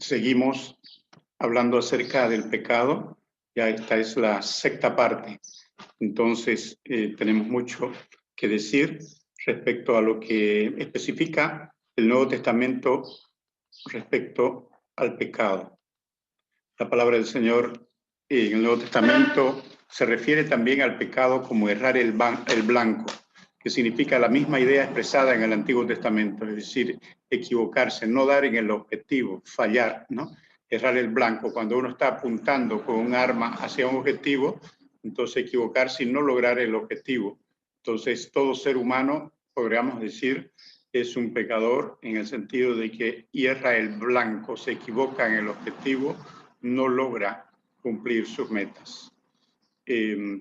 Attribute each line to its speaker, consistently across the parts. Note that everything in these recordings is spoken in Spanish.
Speaker 1: Seguimos hablando acerca del pecado. Ya esta es la sexta parte. Entonces, tenemos mucho que decir respecto a lo que especifica el Nuevo Testamento respecto al pecado. La palabra del Señor en el Nuevo Testamento se refiere también al pecado como errar el blanco, que significa la misma idea expresada en el Antiguo Testamento, es decir, equivocarse, no dar en el objetivo, fallar, ¿no? Errar el blanco, cuando uno está apuntando con un arma hacia un objetivo, entonces equivocarse y no lograr el objetivo. Entonces, todo ser humano, podríamos decir, es un pecador en el sentido de que hierra el blanco, se equivoca en el objetivo, no logra cumplir sus metas.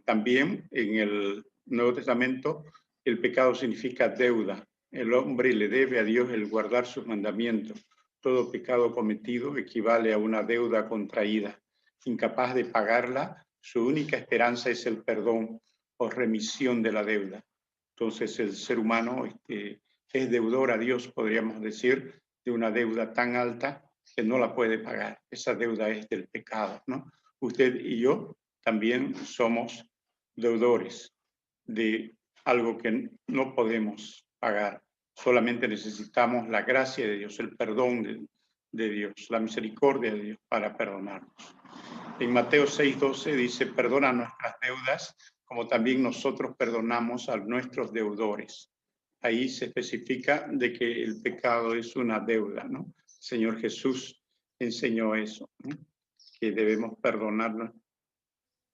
Speaker 1: También en el Nuevo Testamento el pecado significa deuda. El hombre le debe a Dios el guardar sus mandamientos. Todo pecado cometido equivale a una deuda contraída. Incapaz de pagarla, su única esperanza es el perdón o remisión de la deuda. Entonces el ser humano es deudor a Dios, podríamos decir, de una deuda tan alta que no la puede pagar. Esa deuda es del pecado, ¿no? Usted y yo también somos deudores de algo que no podemos pagar. Solamente necesitamos la gracia de Dios, el perdón de Dios, la misericordia de Dios para perdonarnos. En Mateo 6:12 dice, perdona nuestras deudas como también nosotros perdonamos a nuestros deudores. Ahí se especifica de que el pecado es una deuda, ¿no? El Señor Jesús enseñó eso, ¿no? Que debemos perdonarnos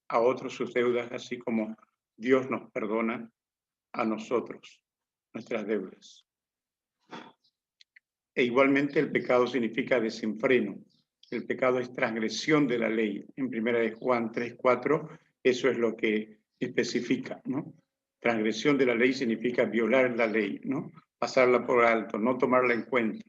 Speaker 1: a otros sus deudas, así como Dios nos perdona a nosotros nuestras deudas. E igualmente el pecado significa desenfreno. El pecado es transgresión de la ley. En 1 Juan 3:4, eso es lo que especifica, ¿no? Transgresión de la ley significa violar la ley, ¿no? Pasarla por alto, no tomarla en cuenta.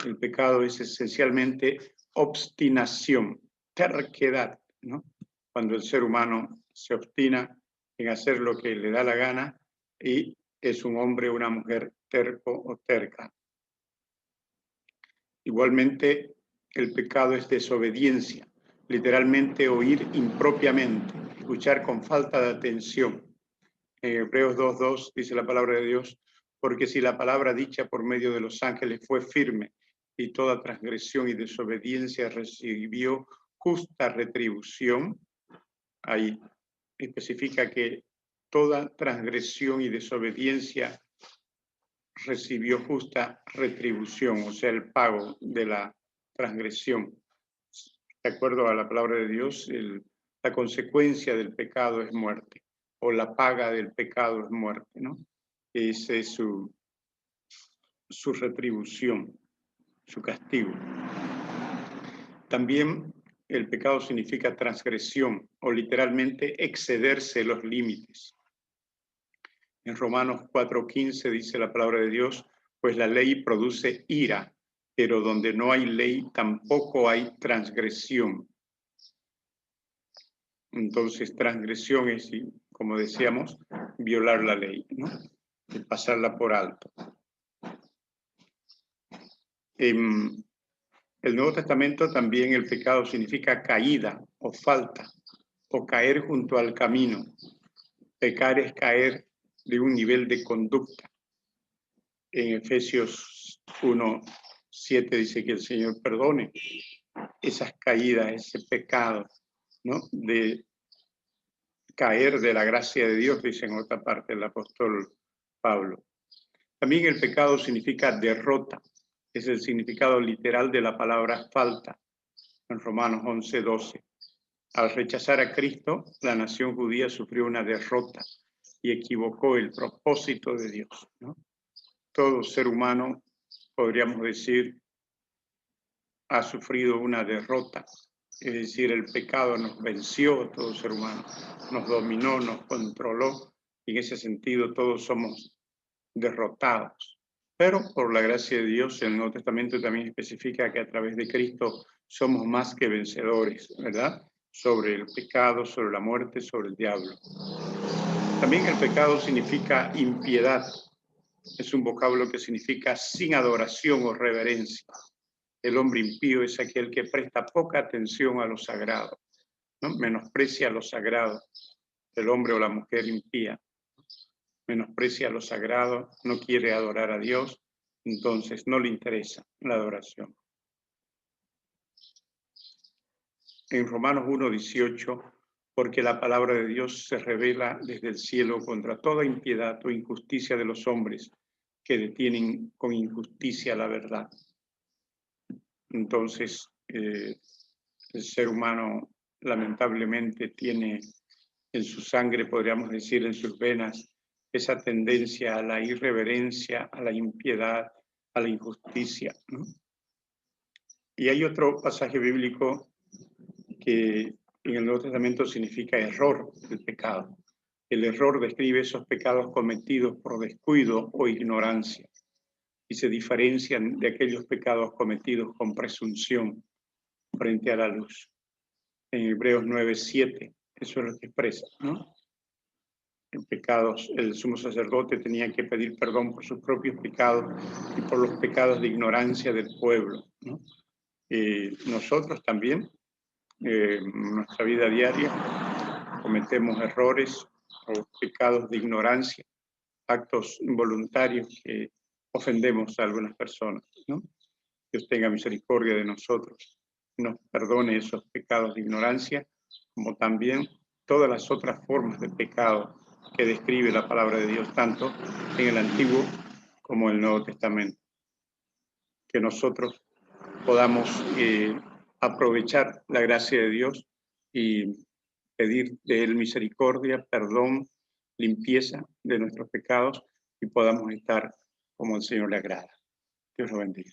Speaker 1: El pecado es esencialmente obstinación, terquedad, ¿no? Cuando el ser humano se obstina en hacer lo que le da la gana y es un hombre o una mujer terco o terca. Igualmente, el pecado es desobediencia, literalmente oír impropiamente, escuchar con falta de atención. En Hebreos 2:2 dice la palabra de Dios, porque si la palabra dicha por medio de los ángeles fue firme y toda transgresión y desobediencia recibió justa retribución, ahí especifica que toda transgresión y desobediencia recibió justa retribución, o sea, el pago de la transgresión. De acuerdo a la palabra de Dios, la consecuencia del pecado es muerte, o la paga del pecado es muerte, ¿no? Esa es su retribución, su castigo. También el pecado significa transgresión, o literalmente excederse los límites. En Romanos 4:15 dice la palabra de Dios, pues la ley produce ira, pero donde no hay ley tampoco hay transgresión. Entonces, transgresión es, como decíamos, violar la ley, ¿no? Y pasarla por alto. En el Nuevo Testamento también el pecado significa caída o falta, o caer junto al camino. Pecar es caer de un nivel de conducta. En Efesios 1:7 dice que el Señor perdone esas caídas, ese pecado, ¿no? De caer de la gracia de Dios, dice en otra parte el apóstol Pablo. También el pecado significa derrota, es el significado literal de la palabra falta, en Romanos 11:12. Al rechazar a Cristo, la nación judía sufrió una derrota y equivocó el propósito de Dios, ¿no? Todo ser humano, podríamos decir, ha sufrido una derrota, es decir, el pecado nos venció, todo ser humano, nos dominó, nos controló, y en ese sentido todos somos derrotados. Pero por la gracia de Dios, el Nuevo Testamento también especifica que a través de Cristo somos más que vencedores, ¿verdad? Sobre el pecado, sobre la muerte, sobre el diablo. También el pecado significa impiedad. Es un vocablo que significa sin adoración o reverencia. El hombre impío es aquel que presta poca atención a lo sagrado, ¿no? Menosprecia lo sagrado. El hombre o la mujer impía menosprecia lo sagrado, no quiere adorar a Dios, entonces no le interesa la adoración. En Romanos 1:18, porque la palabra de Dios se revela desde el cielo contra toda impiedad o injusticia de los hombres que detienen con injusticia la verdad. Entonces, el ser humano lamentablemente tiene en su sangre, podríamos decir, en sus venas, esa tendencia a la irreverencia, a la impiedad, a la injusticia, ¿no? Y hay otro pasaje bíblico que en el Nuevo Testamento significa error del pecado. El error describe esos pecados cometidos por descuido o ignorancia y se diferencian de aquellos pecados cometidos con presunción frente a la luz. En Hebreos 9:7, eso es lo que expresa, ¿no? En pecados, el sumo sacerdote tenía que pedir perdón por sus propios pecados y por los pecados de ignorancia del pueblo, ¿no? Nosotros también, en nuestra vida diaria, cometemos errores o pecados de ignorancia, actos involuntarios que ofendemos a algunas personas, ¿no? Dios tenga misericordia de nosotros, nos perdone esos pecados de ignorancia, como también todas las otras formas de pecado que describe la palabra de Dios, tanto en el Antiguo como en el Nuevo Testamento. Que nosotros podamos aprovechar la gracia de Dios y pedir de Él misericordia, perdón, limpieza de nuestros pecados y podamos estar como el Señor le agrada. Dios lo bendiga.